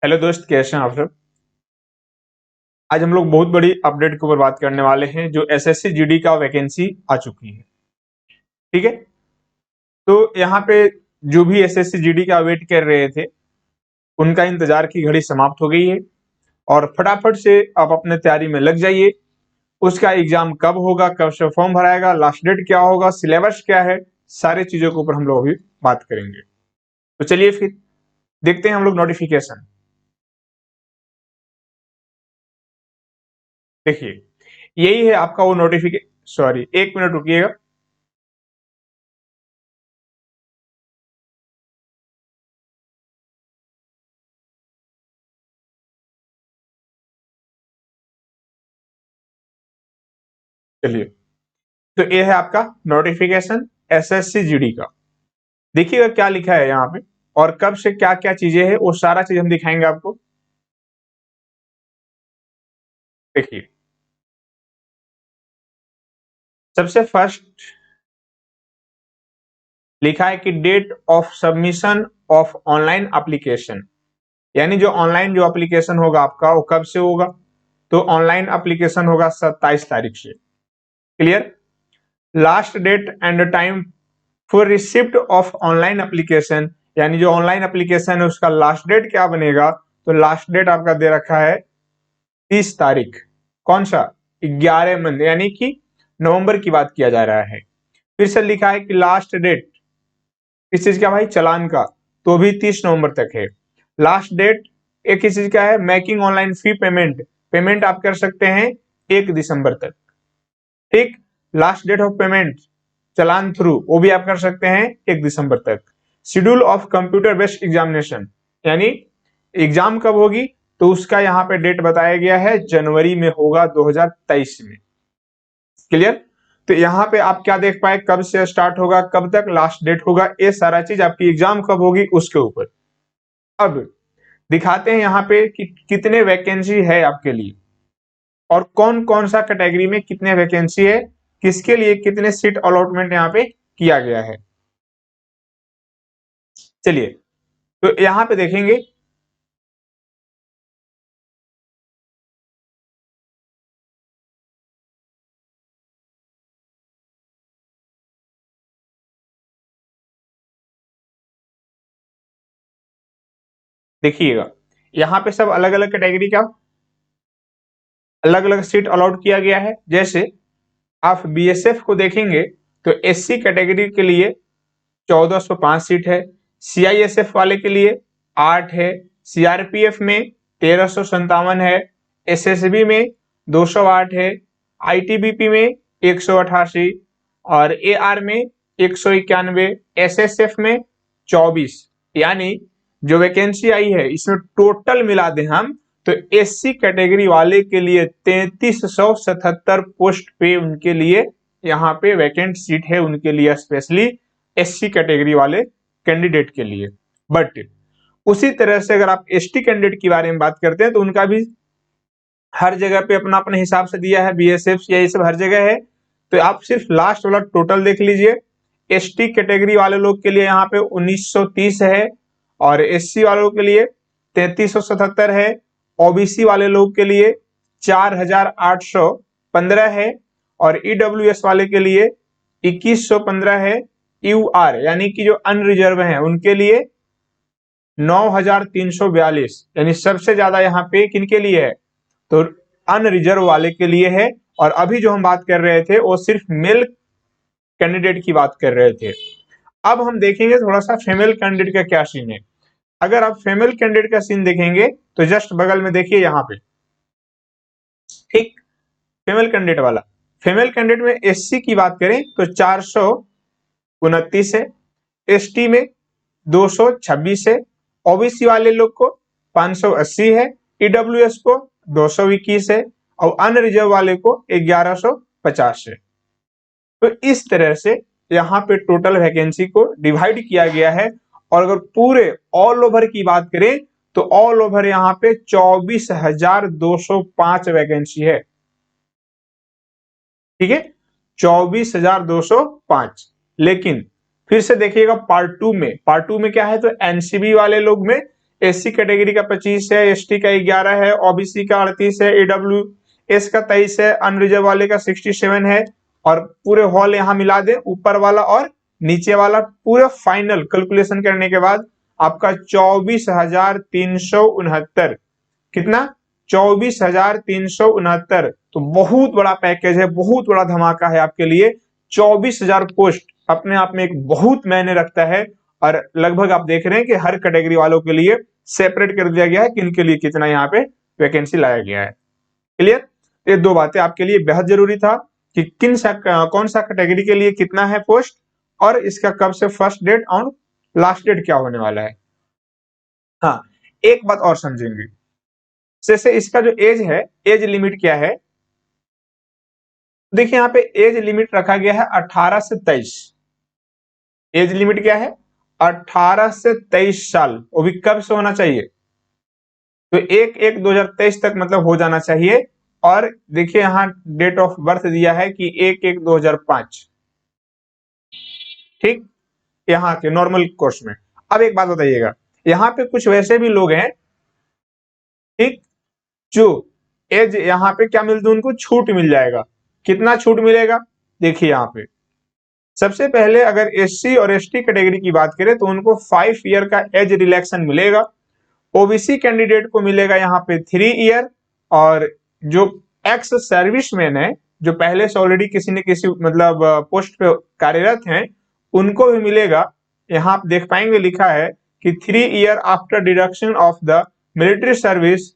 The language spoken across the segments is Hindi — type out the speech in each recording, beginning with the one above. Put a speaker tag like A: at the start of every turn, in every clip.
A: हेलो दोस्त, कैसे हैं आप सब। आज हम लोग बहुत बड़ी अपडेट के ऊपर बात करने वाले हैं जो एसएससी जीडी का वैकेंसी आ चुकी है। ठीक है, तो यहाँ पे जो भी एसएससी जीडी का वेट कर रहे थे उनका इंतजार की घड़ी समाप्त हो गई है और फटाफट से आप अपने तैयारी में लग जाइए। उसका एग्जाम कब होगा, कब से फॉर्म भराएगा, लास्ट डेट क्या होगा, सिलेबस क्या है, सारी चीजों के ऊपर हम लोग अभी बात करेंगे। तो चलिए फिर देखते हैं हम लोग नोटिफिकेशन। देखिए, यही है आपका वो नोटिफिकेशन। सॉरी, एक मिनट रुकिएगा। चलिए, तो ये है आपका नोटिफिकेशन एसएससी जीडी का। देखिएगा क्या लिखा है यहाँ पे और कब से क्या क्या चीजें हैं वो सारा चीज हम दिखाएंगे आपको। देखिए, सबसे फर्स्ट लिखा है कि date of submission of online application, यानी जो ऑनलाइन जो एप्लीकेशन होगा आपका वो कब से होगा। तो ऑनलाइन एप्लीकेशन होगा 27 तारीख से। Clear. Last date and time for receipt of online application, यानी जो ऑनलाइन एप्लीकेशन है उसका लास्ट डेट क्या बनेगा। तो लास्ट डेट आपका दे रखा है 30 तारीख। कौन सा? 11 मंथ, यानी कि नवंबर की बात किया जा रहा है। फिर से लिखा है कि लास्ट डेट किस चीज का भाई, चालान का, तो भी 30 नवंबर तक है। लास्ट डेट एक किस चीज का है, making online fee payment, payment आप कर सकते हैं 1 दिसंबर तक। ठीक। Last date of payment challan through वो भी आप कर सकते हैं 1 दिसंबर तक। Schedule of computer based examination, यानी एग्जाम कब होगी तो उसका यहाँ पे डेट बताया गया है, जनवरी में होगा 2023 में। क्लियर। तो यहाँ पे आप क्या देख पाए, कब से स्टार्ट होगा, कब तक लास्ट डेट होगा, ये सारा चीज आपकी एग्जाम कब होगी उसके ऊपर। अब दिखाते हैं यहाँ पे कि कितने वैकेंसी है आपके लिए और कौन कौन सा कैटेगरी में कितने वैकेंसी है, किसके लिए कितने सीट अलॉटमेंट यहाँ पे किया गया है। चलिए, तो यहाँ पे देखेंगे। देखिएगा, यहाँ पे सब अलग अलग कैटेगरी का अलग अलग सीट अलॉट किया गया है। जैसे आप बीएसएफ को देखेंगे तो एससी कैटेगरी के लिए 1405 सीट है, सीआईएसएफ वाले के लिए 8 है, सीआरपीएफ में 1357 है, एसएसबी में 208 है, आईटीबीपी में 188 और एआर में 191, एसएसएफ में 24। यानी जो वैकेंसी आई है इसमें टोटल मिला दें हम तो एससी कैटेगरी वाले के लिए 3377 पोस्ट पे उनके लिए यहाँ पे वैकेंट सीट है, उनके लिए स्पेशली एससी कैटेगरी वाले कैंडिडेट के लिए। बट उसी तरह से अगर आप एसटी कैंडिडेट की बारे में बात करते हैं तो उनका भी हर जगह पे अपना अपने हिसाब से दिया है, बीएसएफ या ये सब हर जगह है। तो आप सिर्फ लास्ट वाला टोटल देख लीजिए। एसटी कैटेगरी वाले लोग के लिए यहाँ पे 1930 है और एससी वालों के लिए 3377 है, ओबीसी वाले लोग के लिए 4815 है और ईडब्ल्यूएस वाले के लिए 2115 है। यूआर यानी कि जो अनरिजर्व हैं उनके लिए 9342, यानी सबसे ज्यादा यहाँ पे किनके लिए है तो अनरिजर्व वाले के लिए है। और अभी जो हम बात कर रहे थे वो सिर्फ मेल कैंडिडेट की बात कर रहे थे। अब हम देखेंगे थोड़ा सा फीमेल कैंडिडेट का क्या सीन है। अगर आप फीमेल कैंडिडेट का सीन देखेंगे तो जस्ट बगल में देखिए यहाँ पे, ठीक, फीमेल कैंडिडेट वाला। फीमेल कैंडिडेट में एससी की बात करें तो 429 है, एसटी में 226 है, ओबीसी वाले लोग को 580 है, ईडब्ल्यूएस को 221 है और अनरिजर्व वाले को 1150 है। तो इस तरह से यहाँ पे टोटल वैकेंसी को डिवाइड किया गया है। और अगर पूरे ऑल ओवर की बात करें तो ऑल ओवर यहाँ पे 24,205 वैकेंसी है। ठीक है, 24,205। लेकिन फिर से देखिएगा पार्ट टू में क्या है तो एनसीबी वाले लोग में एससी कैटेगरी का 25 है, एसटी का 11 है, ओबीसी का 38 है, ईडब्ल्यूएस का 23 है, अनरिजर्व वाले का 67 है। और पूरे हॉल यहाँ मिला दे, ऊपर वाला और नीचे वाला, पूरा फाइनल कैलकुलेशन करने के बाद आपका 24,369। कितना? 24,369। तो बहुत बड़ा पैकेज है, बहुत बड़ा धमाका है आपके लिए। 24,000 पोस्ट अपने आप में एक बहुत मायने रखता है। और लगभग आप देख रहे हैं कि हर कैटेगरी वालों के लिए सेपरेट कर दिया गया है कि इनके लिए कितना यहाँ पे वैकेंसी लाया गया है। क्लियर? ये दो बातें आपके लिए बेहद जरूरी था कि कौन सा कैटेगरी के लिए कितना है पोस्ट, और इसका कब से फर्स्ट डेट और लास्ट डेट क्या होने वाला है। हाँ, एक बात और समझेंगे, जैसे इसका जो एज है, एज लिमिट क्या है। देखिए यहाँ पे एज लिमिट रखा गया है 18 से 23। एज लिमिट क्या है? 18 से 23 साल। वो भी कब से होना चाहिए? तो 1/1/2023 तक मतलब हो जाना चाहिए। और देखिए यहाँ डेट ऑफ बर्थ दिया है कि 1/1/2005। ठीक, यहाँ के नॉर्मल कोर्स में। अब एक बात बताइएगा, यहाँ पे कुछ वैसे भी लोग हैं, ठीक, जो एज यहाँ पे क्या मिलता है, उनको छूट मिल जाएगा। कितना छूट मिलेगा? देखिए यहाँ पे सबसे पहले अगर एससी और एसटी कैटेगरी की बात करें तो उनको 5 ईयर का एज रिलैक्सन मिलेगा। ओबीसी कैंडिडेट को मिलेगा यहाँ पे 3 ईयर। और जो एक्स सर्विसमैन है, जो पहले से ऑलरेडी किसी न किसी मतलब पोस्ट पे कार्यरत हैं, उनको भी मिलेगा। यहाँ आप देख पाएंगे लिखा है कि 3 year after deduction of the military service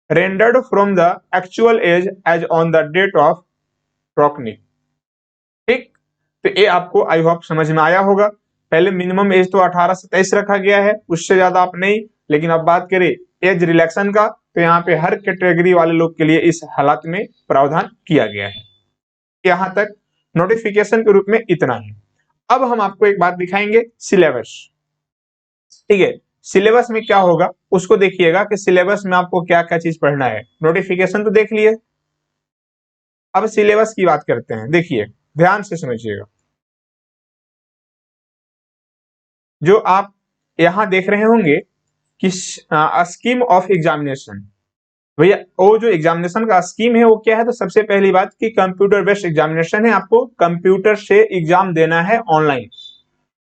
A: rendered from the actual age age on the date of reckoning. ठीक, तो ये आपको आई होप समझ में आया होगा। पहले मिनिमम एज तो 18 से 23 रखा गया है, उससे ज्यादा आप नहीं। लेकिन अब बात करें एज रिलैक्सन का, तो यहाँ पे हर कैटेगरी वाले लोग के लिए इस हालात में प्रावधान किया गया है। यहां तक नोटिफिकेशन के रूप में इतना है। अब हम आपको एक बात दिखाएंगे, सिलेबस। ठीक है, सिलेबस में क्या होगा उसको देखिएगा कि सिलेबस में आपको क्या क्या चीज पढ़ना है। नोटिफिकेशन तो देख लिए, अब सिलेबस की बात करते हैं। देखिए ध्यान से समझिएगा, जो आप यहां देख रहे होंगे कि स्कीम ऑफ एग्जामिनेशन, भैया वो जो एग्जामिनेशन का स्कीम है वो क्या है। तो सबसे पहली बात कि कंप्यूटर बेस्ड एग्जामिनेशन है, आपको कंप्यूटर से एग्जाम देना है ऑनलाइन।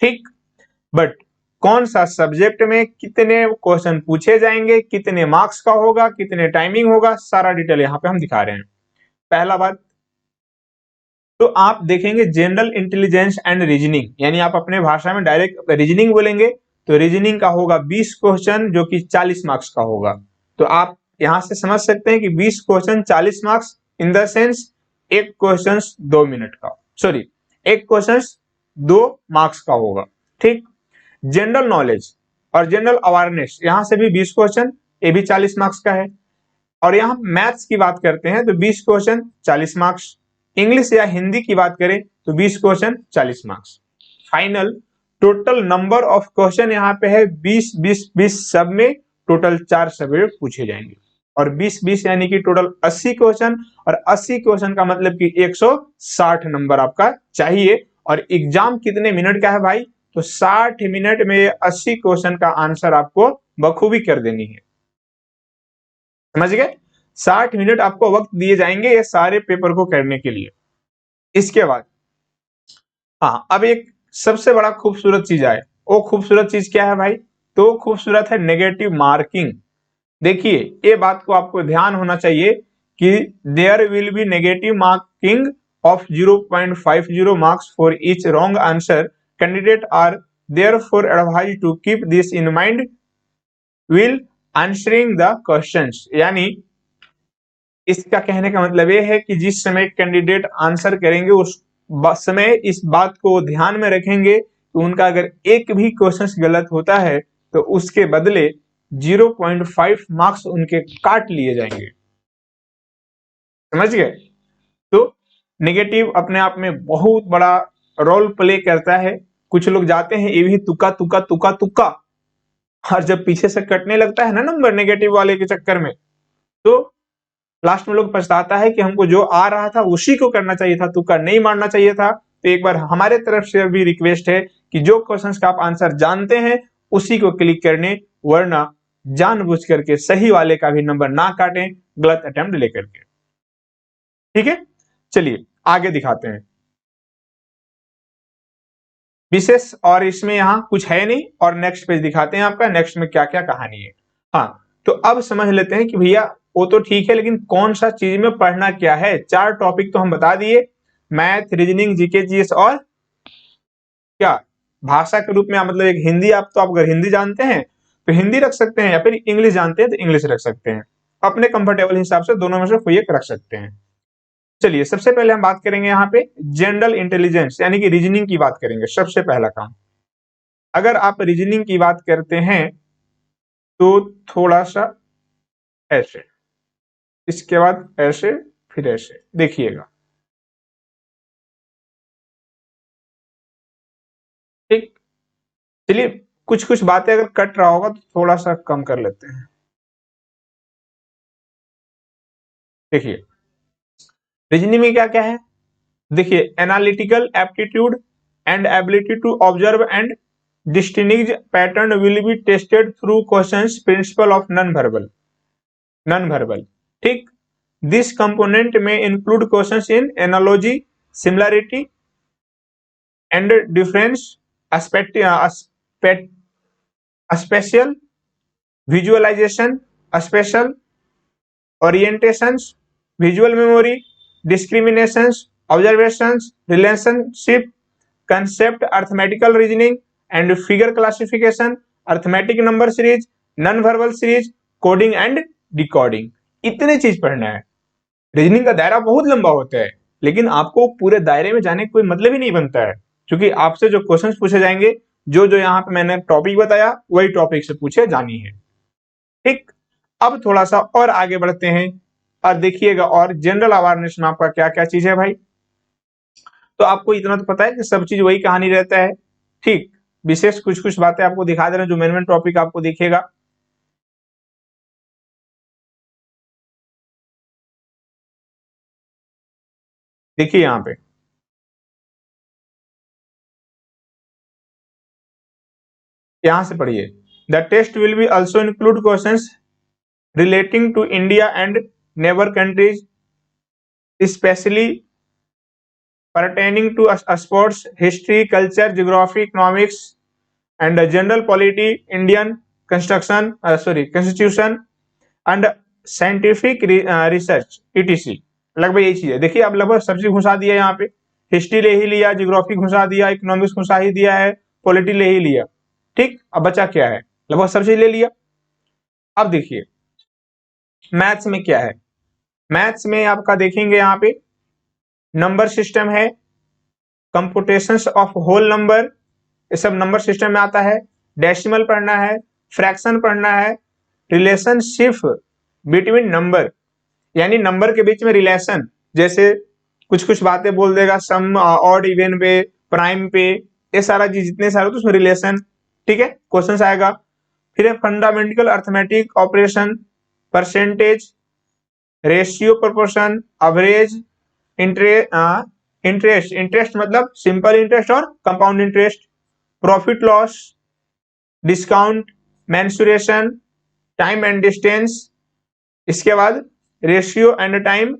A: ठीक, बट कौन सा सब्जेक्ट में कितने क्वेश्चन पूछे जाएंगे, कितने मार्क्स का होगा, कितने टाइमिंग होगा, सारा डिटेल यहाँ पे हम दिखा रहे हैं। पहला बात तो आप देखेंगे जनरल इंटेलिजेंस एंड रीजनिंग, यानी आप अपने भाषा में डायरेक्ट रीजनिंग बोलेंगे तो रीजनिंग का होगा 20 क्वेश्चन जो कि 40 मार्क्स का होगा। तो आप यहां से समझ सकते हैं कि 20 question 40 marks in the sense एक क्वेश्चन 2 मिनट का, सॉरी एक क्वेश्चन 2 मार्क्स का होगा। ठीक, जनरल नॉलेज और जनरल अवेयरनेस यहां से भी 20 क्वेश्चन, ये भी 40 मार्क्स का है। और यहाँ मैथ्स की बात करते हैं तो 20 क्वेश्चन 40 मार्क्स। इंग्लिश या हिंदी की बात करें तो 20 question 40 marks. Final total number of question यहाँ पे है 20 20 20, सब में टोटल 4 सब्जेक्ट पूछे जाएंगे। और 20 20 यानी कि टोटल 80 क्वेश्चन, और 80 क्वेश्चन का मतलब कि 160 नंबर आपका चाहिए। और एग्जाम कितने मिनट का है भाई? तो 60 मिनट में 80 क्वेश्चन का आंसर आपको बखूबी कर देनी है। समझ गए? 60 मिनट आपको वक्त दिए जाएंगे ये सारे पेपर को करने के लिए। इसके बाद हाँ, अब एक सबसे बड़ा खूबसूरत चीज आए। वो खूबसूरत चीज क्या है भाई? तो खूबसूरत है नेगेटिव मार्किंग। देखिए ये बात को आपको ध्यान होना चाहिए कि there will be negative marking of 0.50 marks for each wrong answer. Candidate are therefore advised to keep this in mind will answering the questions. यानी इसका कहने का मतलब ये है कि जिस समय कैंडिडेट आंसर करेंगे उस समय इस बात को ध्यान में रखेंगे तो उनका अगर एक भी क्वेश्चन गलत होता है तो उसके बदले 0.5 मार्क्स उनके काट लिए जाएंगे। समझ गए? तो नेगेटिव अपने आप में बहुत बड़ा रोल प्ले करता है। कुछ लोग जाते हैं ये भी तुक्का तुक्का तुक्का तुक्का, और जब पीछे से कटने लगता है ना नंबर नेगेटिव वाले के चक्कर में, तो लास्ट में लोग पछताता है कि हमको जो आ रहा था उसी को करना चाहिए था, तुक्का नहीं मारना चाहिए था। तो एक बार हमारे तरफ से भी रिक्वेस्ट है कि जो क्वेश्चंस का आप आंसर जानते हैं उसी को क्लिक करने वरना जानबूझ करके सही वाले का भी नंबर ना काटें गलत अटेम्प्ट लेकर के। ठीक है, चलिए आगे दिखाते हैं विशेष, और इसमें यहाँ कुछ है नहीं, और नेक्स्ट पेज दिखाते हैं आपका, नेक्स्ट में क्या क्या कहानी है। हाँ, तो अब समझ लेते हैं कि भैया वो तो ठीक है, लेकिन कौन सा चीज में पढ़ना क्या है। 4 टॉपिक तो हम बता दिए, मैथ, रीजनिंग, जीके, जीएस और क्या भाषा के रूप में, मतलब एक हिंदी। आप तो आप अगर हिंदी जानते हैं तो हिंदी रख सकते हैं, या फिर इंग्लिश जानते हैं तो इंग्लिश रख सकते हैं, अपने कंफर्टेबल हिसाब से दोनों में से कोई एक रख सकते हैं। चलिए सबसे पहले हम बात करेंगे यहाँ पे जनरल इंटेलिजेंस यानी कि रीजनिंग की बात करेंगे। सबसे पहला काम, अगर आप रीजनिंग की बात करते हैं तो थोड़ा सा ऐसे, इसके बाद ऐसे, फिर ऐसे देखिएगा। ठीक, चलिए कुछ कुछ बातें अगर कट रहा होगा तो थोड़ा सा कम कर लेते हैं। देखिए रीजनिंग में क्या क्या है, देखिए analytical aptitude and ability to observe and distinguish pattern will be tested through questions principle of non verbal. ठीक, दिस कंपोनेंट में include questions in analogy, similarity and difference, spatial visualization, spatial orientations, visual memory, discriminations, observations, relationship, concept, arithmetical reasoning and figure classification, arithmetic number series, non verbal series, coding and decoding. इतने चीज पढ़ना है। रीजनिंग का दायरा बहुत लंबा होता है, लेकिन आपको पूरे दायरे में जाने का कोई मतलब ही नहीं बनता है, क्योंकि आपसे जो क्वेश्चंस पूछे जाएंगे, जो जो यहाँ पे मैंने टॉपिक बताया वही टॉपिक से पूछे जानी है। ठीक, अब थोड़ा सा और आगे बढ़ते हैं और देखिएगा, और जनरल अवेयरनेस में आपका क्या क्या चीज है भाई। तो आपको इतना तो पता है कि सब चीज वही कहानी रहता है। ठीक, विशेष कुछ कुछ बातें आपको दिखा दे रहे हैं, जो मेन मेन टॉपिक आपको दिखेगा। देखिए यहाँ पे, यहां से पढ़िए, the test will be also include question relating to India and neighbor countries, especially pertaining to sports, history, culture, geography, economics, and general polity, Indian constitution, and scientific research, etc. लगभग यही चीज है। देखिए अब लगभग सब चीज घुसा दिया यहाँ पे, हिस्ट्री ले ही लिया, जियोग्राफी घुसा दिया, इकोनॉमिक्स घुसा ही दिया है, पॉलिटी ले ही लिया। ठीक, अब बचा क्या है, लगभग सब चीज ले लिया। अब देखिए मैथ्स में क्या है, मैथ्स में आपका देखेंगे यहाँ पे नंबर सिस्टम है, कंप्यूटेशंस ऑफ होल नंबर, ये सब नंबर सिस्टम में आता है। डेसिमल पढ़ना है, फ्रैक्शन पढ़ना है, रिलेशनशिप बिटवीन नंबर यानी नंबर के बीच में रिलेशन, जैसे कुछ कुछ बातें बोल देगा, सम, ऑड, इवन पे, प्राइम पे, ये सारा चीज जितने सारे तो उसमें रिलेशन। ठीक है, क्वेश्चन आएगा। फिर है fundamental arithmetic operation, percentage, ratio, proportion, average, interest, interest मतलब सिंपल इंटरेस्ट और compound interest, profit loss, discount, mensuration, time and distance, इसके बाद ratio and time,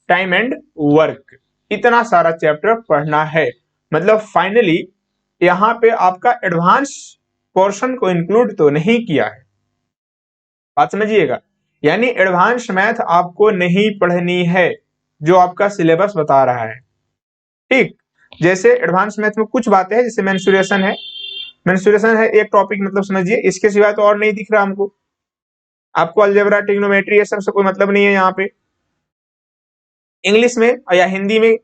A: time and work. इतना सारा चैप्टर पढ़ना है। मतलब फाइनली यहाँ पे आपका एडवांस पोर्शन को इंक्लूड तो नहीं किया है, बात समझिएगा। यानी एडवांस मैथ आपको नहीं पढ़नी है, जो आपका सिलेबस बता रहा है। ठीक, जैसे एडवांस मैथ में कुछ बातें हैं, जैसे मेंसुरेशन है, मेंसुरेशन है एक टॉपिक, मतलब समझिए, इसके सिवाय तो और नहीं दिख रहा हमको। आपको अलजेब्रा, ट्रिग्नोमेट्री, ये सब से कोई मतलब नहीं है यहाँ पे। इंग्लिश में या हिंदी में,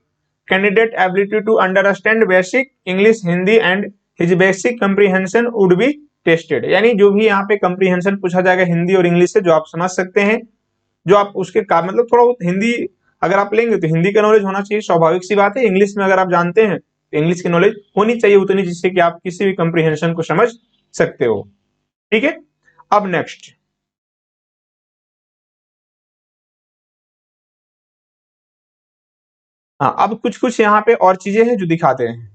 A: candidate ability to understand basic English, Hindi and his basic comprehension would be tested. यानी जो भी यहाँ पे कंप्रीहेंशन पूछा जाएगा हिंदी और इंग्लिश से, जो आप समझ सकते हैं, जो आप उसके का मतलब थोड़ा बहुत हिंदी अगर आप लेंगे तो हिंदी का नॉलेज होना चाहिए, स्वाभाविक सी बात है। इंग्लिश में अगर आप जानते हैं तो इंग्लिश की नॉलेज होनी चाहिए उतनी, जिससे कि आप किसी भी कंप्रीहेंशन को समझ सकते हो। ठीक है, अब नेक्स्ट, हाँ अब कुछ कुछ यहाँ पे और चीजें हैं जो दिखाते हैं।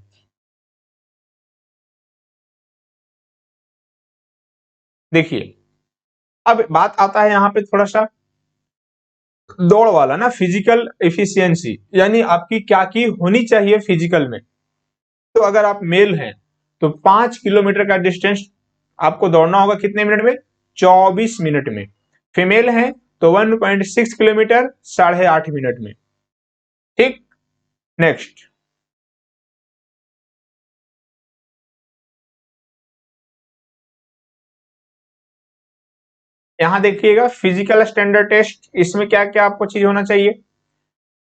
A: देखिए अब बात आता है यहाँ पे थोड़ा सा दौड़ वाला ना, फिजिकल एफिशिएंसी, यानी आपकी क्या की होनी चाहिए फिजिकल में। तो अगर आप मेल हैं तो 5 किलोमीटर का डिस्टेंस आपको दौड़ना होगा कितने मिनट में? 24 मिनट में। फीमेल हैं तो 1.6 किलोमीटर 8.5 मिनट में। ठीक, नेक्स्ट यहां देखिएगा फिजिकल स्टैंडर्ड टेस्ट, इसमें क्या क्या आपको चीज होना चाहिए।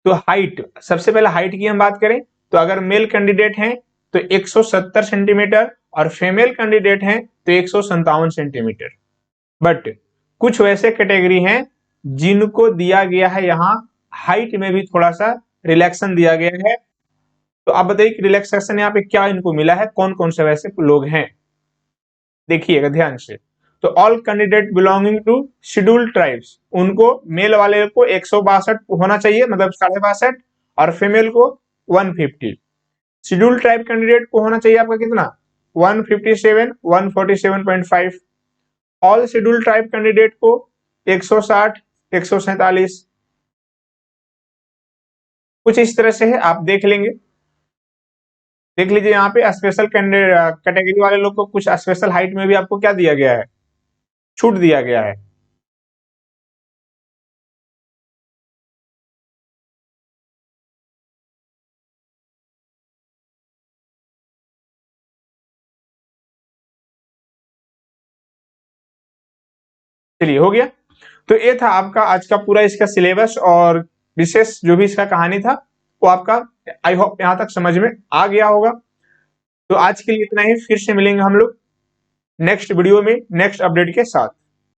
A: तो हाइट, सबसे पहले हाइट की हम बात करें तो अगर मेल कैंडिडेट हैं तो 170 सेंटीमीटर और फीमेल कैंडिडेट हैं तो 157 सेंटीमीटर। बट कुछ वैसे कैटेगरी हैं जिनको दिया गया है यहाँ हाइट में भी थोड़ा सा रिलैक्सन दिया गया है। तो आप बताइए कि रिलैक्सेशन यहाँ पे क्या इनको मिला है, कौन कौन से वैसे लोग हैं, देखिएगा ध्यान से। तो all candidate belonging to scheduled tribes, उनको मेल वाले को 162 होना चाहिए, मतलब 62.5, और फीमेल को 150। शेड्यूल्ड ट्राइब कैंडिडेट को होना चाहिए आपका कितना? 157, 147.5। ऑल शेड्यूल्ड ट्राइब कैंडिडेट को 160, 147, कुछ इस तरह से है, आप देख लेंगे। देख लीजिए यहाँ पे स्पेशल कैटेगरी वाले लोग को कुछ स्पेशल हाइट में भी आपको क्या दिया गया है, छूट दिया गया है। चलिए हो गया। तो ये था आपका आज का पूरा इसका सिलेबस और विशेष जो भी इसका कहानी था वो आपका, आई होप यहाँ तक समझ में आ गया होगा। तो आज के लिए इतना ही, फिर से मिलेंगे हम लोग नेक्स्ट वीडियो में नेक्स्ट अपडेट के साथ।